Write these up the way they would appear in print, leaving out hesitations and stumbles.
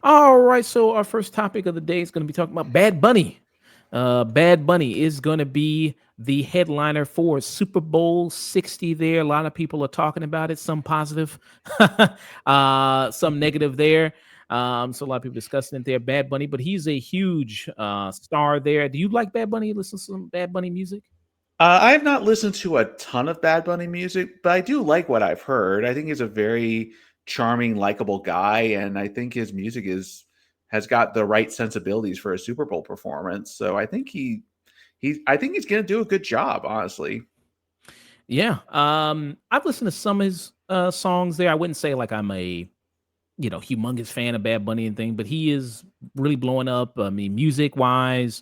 All right, so our first topic of the day is going to be talking about Bad Bunny. Bad Bunny is going to be the headliner for Super Bowl 60 there. A lot of people are talking about it, some positive, some negative there. So a lot of people discussing it there. Bad Bunny, but he's a huge star there. Do you like Bad Bunny? Listen to some Bad Bunny music? I have not listened to a ton of Bad Bunny music, but I do like what I've heard. I think he's a very charming, likable guy, and I think his music has got the right sensibilities for a Super Bowl performance. So I think I think he's going to do a good job, honestly. Yeah. I've listened to some of his songs there. I wouldn't say like I'm a humongous fan of Bad Bunny and thing, but he is really blowing up. I mean, music wise,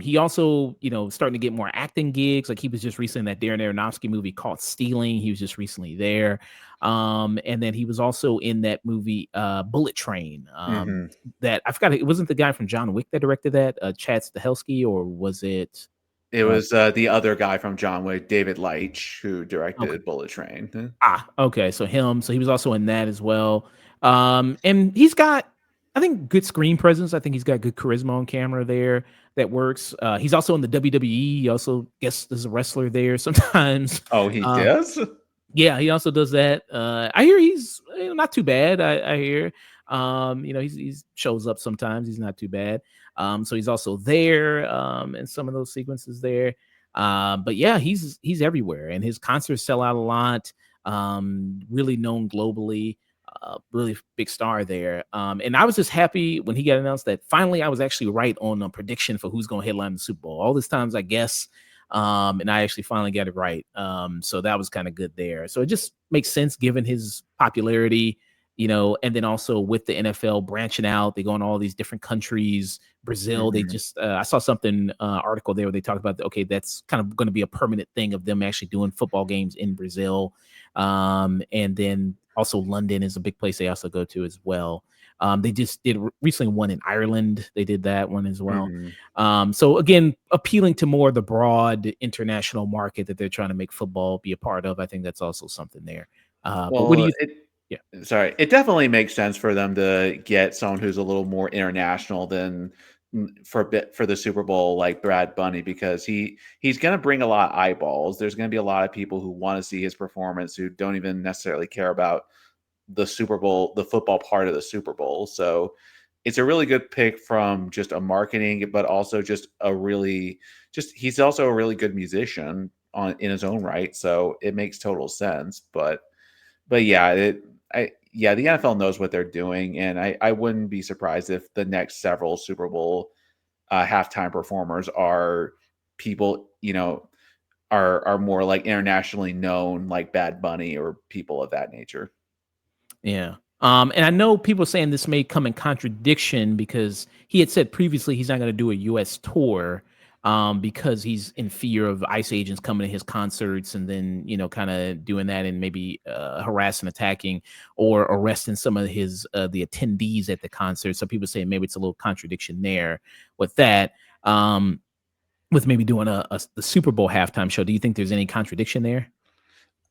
he also, starting to get more acting gigs. Like he was just recently in that Darren Aronofsky movie called Stealing. He was just recently there. And then he was also in that movie, Bullet Train. Hmm. That I forgot. It wasn't the guy from John Wick that directed that, Chad Stahelski, or was it? It Uh, was the other guy from John Wick, David Leitch, who okay. directed Bullet Train. Okay, so him. So he was also in that as well. And he's got, I think, good screen presence. I think he's got good charisma on camera there that works. He's also in the WWE. He also guest as a wrestler there sometimes. Oh, he Uh, does? yeah, he also does that. I hear he's not too bad. I hear. He's shows up sometimes. He's not too bad. So he's also there in some of those sequences there. But yeah, he's everywhere, and his concerts sell out a lot. Really known globally. Really big star there. And I was just happy when he got announced that finally I was actually right on a prediction for who's going to headline the Super Bowl. All these times, I guess, and I actually finally got it right. So that was kind of good there. So it just makes sense given his popularity, and then also with the NFL branching out, they go in all these different countries. Brazil, they Hmm. just I saw something article there where they talked about okay, that's kind of going to be a permanent thing of them actually doing football games in Brazil, and then also London is a big place they also go to as well. They just did recently one in Ireland. They did that one as well. Hmm. So again, appealing to more of the broad international market that they're trying to make football be a part of. I think that's also something there. But what do Well, you? it Yeah, sorry, it definitely makes sense for them to get someone who's a little more international than for the Super Bowl like Brad Bunny because he's going to bring a lot of eyeballs. There's going to be a lot of people who want to see his performance who don't even necessarily care about the Super Bowl, the football part of the Super Bowl. So it's a really good pick from just a marketing, but also just he's also a really good musician on in his own right. So it makes total sense. But yeah, the NFL knows what they're doing, and I wouldn't be surprised if the next several Super Bowl halftime performers are people are more like internationally known, like Bad Bunny or people of that nature. yeah. And I know people saying this may come in contradiction because he had said previously he's not going to do a U.S. tour because he's in fear of ICE agents coming to his concerts and then kind of doing that and maybe harassing, attacking, or arresting some of his the attendees at the concert. So people say maybe it's a little contradiction there with that. With maybe doing the Super Bowl halftime show. Do you think there's any contradiction there?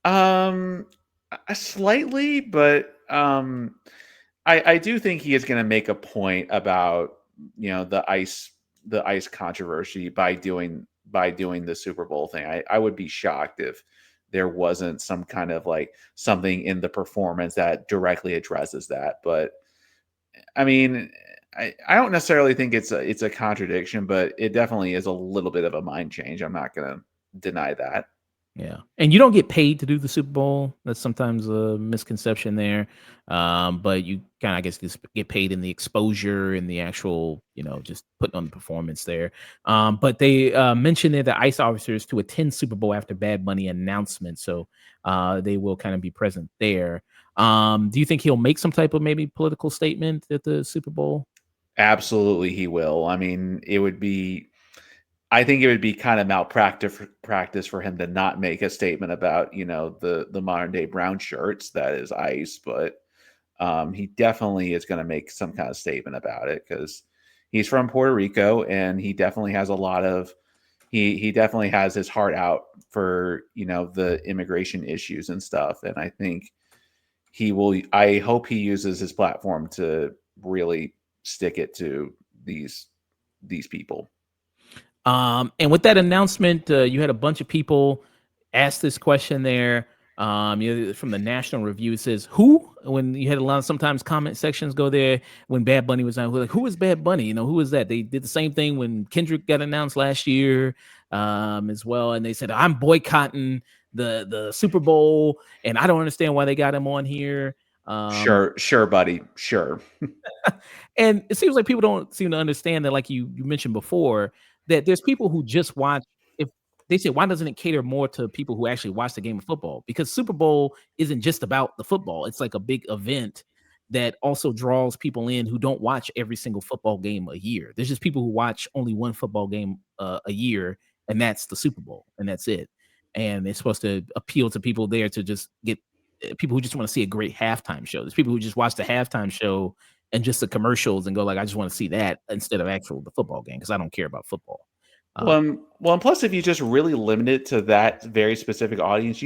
Um, slightly, but I do think he is going to make a point about the ice controversy by doing the Super Bowl thing. I would be shocked if there wasn't some kind of like something in the performance that directly addresses that. But I mean, I don't necessarily think it's a contradiction, but it definitely is a little bit of a mind change. I'm not going to deny that. Yeah, and you don't get paid to do the Super Bowl. That's sometimes a misconception there. But you kind of, I guess, just get paid in the exposure and the actual, just putting on the performance there. But they mentioned there the ICE officers to attend Super Bowl after Bad Bunny announcement, so they will kind of be present there. Do you think he'll make some type of maybe political statement at the Super Bowl? Absolutely, he will. I mean, I think it would be kind of malpractice for him to not make a statement about the modern day brown shirts that is ICE. But he definitely is going to make some kind of statement about it because he's from Puerto Rico and he definitely has a lot of he definitely has his heart out for the immigration issues and stuff. And I think he will. I hope he uses his platform to really stick it to these people. And with that announcement, you had a bunch of people ask this question there. From the National Review, it says, "Who?" When you had a lot of sometimes comment sections go there when Bad Bunny was on, we're like, "Who is Bad Bunny?" Who is that? They did the same thing when Kendrick got announced last year, as well, and they said, "I'm boycotting the Super Bowl," and I don't understand why they got him on here. Um, Sure, buddy. Sure. and it seems like people don't seem to understand that, like you mentioned before, that there's people who just watch. If they say, why doesn't it cater more to people who actually watch the game of football? Because Super Bowl isn't just about the football. It's like a big event that also draws people in who don't watch every single football game a year. There's just people who watch only one football game a year, and that's the Super Bowl, and that's it. And it's supposed to appeal to people there to just get people who just want to see a great halftime show. There's people who just watch the halftime show and just the commercials and go like, I just want to see that instead of actual the football game because I don't care about football. Uh, And plus, if you just really limit it to that very specific audience,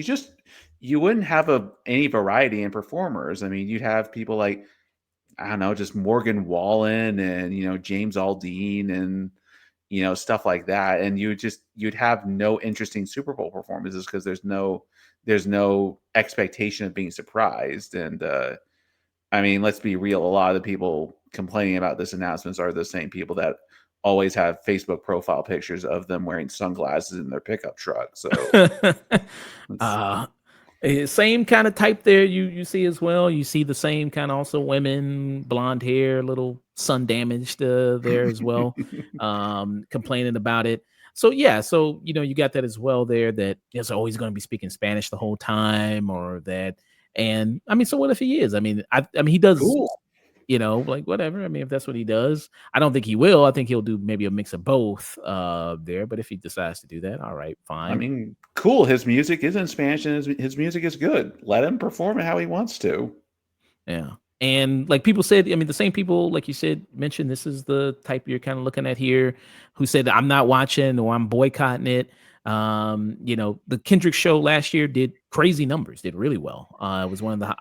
you wouldn't have any variety in performers. I mean, you'd have people like I don't know, just Morgan Wallen and James Aldean and stuff like that, and you'd have no interesting Super Bowl performances because there's no expectation of being surprised. And I mean, let's be real. A lot of the people complaining about this announcements are the same people that always have Facebook profile pictures of them wearing sunglasses in their pickup truck. So it's uh, same kind of type there you see as well. You see the same kind of also women, blonde hair, little sun damaged there as well, complaining about it. So yeah, so you got that as well there that is always going to be speaking Spanish the whole time or that. And I mean, so what if he is? I mean he does cool. like whatever. I mean, if that's what he does, I don't think he will. I think he'll do maybe a mix of both there. But if he decides to do that, all right, I fine. mean, cool. His music is in Spanish and his music is good. Let him perform it how he wants to. Yeah. And like people said, I mean, the same people, like you said, mentioned this is the type you're kind of looking at here who said, I'm not watching or I'm boycotting it. The Kendrick show last year did crazy numbers, did really well. It was one of the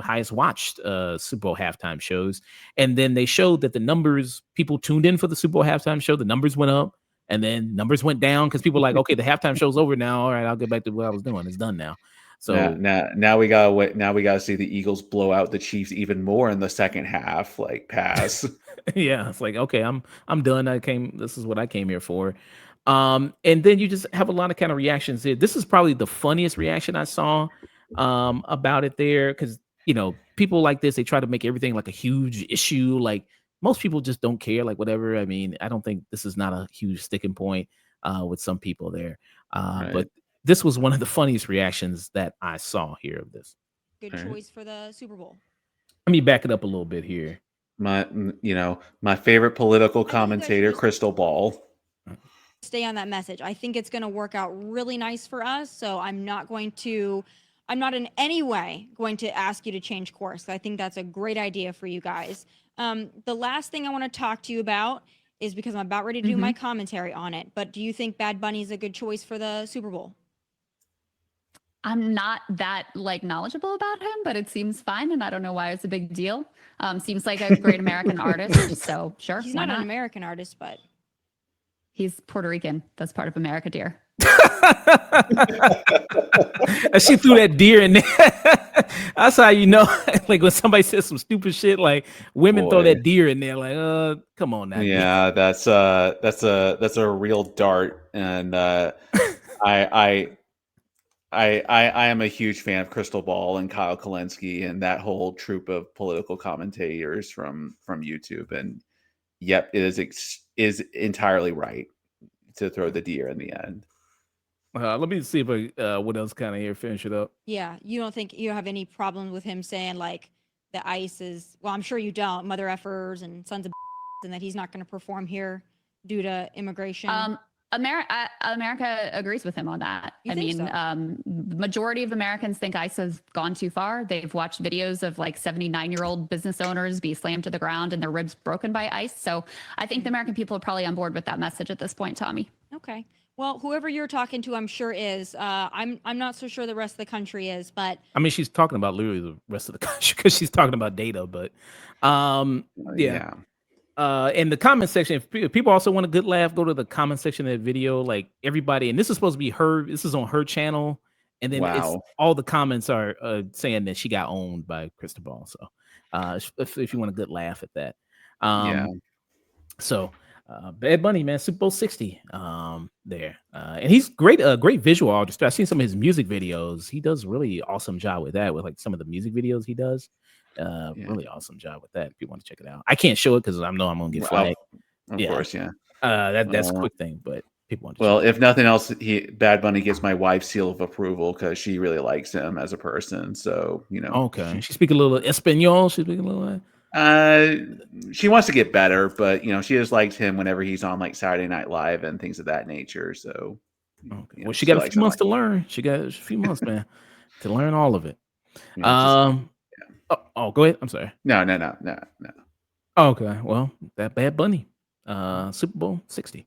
highest watched Super Bowl halftime shows. And then they showed that the numbers, people tuned in for the Super Bowl halftime show, the numbers went up and then numbers went down because people were like, okay, the halftime show's over now. All right, I'll get back to what I was doing. It's done now. Now, So now, now we gotta wait. Now we gotta see the Eagles blow out the Chiefs even more in the second half. Like pass. yeah, it's like, okay, I'm done. This is what I came here for. And then you just have a lot of kind of reactions there. This is probably the funniest reaction I saw about it there because people like this, they try to make everything like a huge issue. Like most people just don't care, like whatever. I mean, I don't think this is not a huge sticking point with some people there. But Right. this was one of the funniest reactions that I saw here of this. Good Right. choice for the Super Bowl. Let me back it up a little bit here. My favorite political I think you guys should commentator, just Crystal Ball. stay on that message. I think it's going to work out really nice for us. So I'm not in any way going to ask you to change course. I think that's a great idea for you guys. The last thing I want to talk to you about is because I'm about ready to do my commentary on it. But do you think Bad Bunny is a good choice for the Super Bowl? I'm not that knowledgeable about him, but it seems fine, and I don't know why it's a big deal. Seems like a great American artist, so sure, He's why not an not? American artist, but He's Puerto Rican. That's part of America, dear. And she threw that deer in there. That's how you know, like when somebody says some stupid shit, like women throw Boy, that deer in there, like, come on now, dear. yeah, that's a real dart, and I I am a huge fan of Crystal Ball and Kyle Kalinske and that whole troupe of political commentators from YouTube. And yep, it is entirely right to throw the deer in the end. Let me see if what else kind of here finish it up. yeah, you don't think you have any problems with him saying like the ICE is, well, I'm sure you don't, mother effers and sons of and that he's not going to perform here due to immigration. America agrees with him on that. You I think mean, so? majority of Americans think ICE has gone too far. They've watched videos of like 79-year-old business owners be slammed to the ground and their ribs broken by ICE. So I think the American people are probably on board with that message at this point, Tommy. Okay. Well, whoever you're talking to, I'm sure is. I'm not so sure the rest of the country is, but I mean, she's talking about literally the rest of the country because she's talking about data. But yeah. Yeah. In the comment section, if people also want a good laugh, go to the comment section of that video. Like everybody, and this is supposed to be her. This is on her channel, and then it's Wow. all the comments are saying that she got owned by Cristobal. So, if you want a good laugh at that, Yeah. So, Bad Bunny, man, Super Bowl 60, there, and he's great, great visual artist. I've seen some of his music videos. He does really awesome job with that. With like some of the music videos he does, Yeah. really awesome job with that. If you want to check it out, I can't show it because I know I'm gonna get flagged. Of course, yeah. That's a quick thing, but people want to. Well, if nothing else, Bad Bunny gets my wife's seal of approval because she really likes him as a person. So Okay, she speak a little Espanol. She speak a little. She wants to get better, but she just likes him whenever he's on like Saturday Night Live and things of that nature. So, Okay. Well, she got a few months to learn. She got a few months, man, to learn all of it. Go ahead. I'm sorry. No. Okay. Well, that Bad Bunny, Super Bowl 60.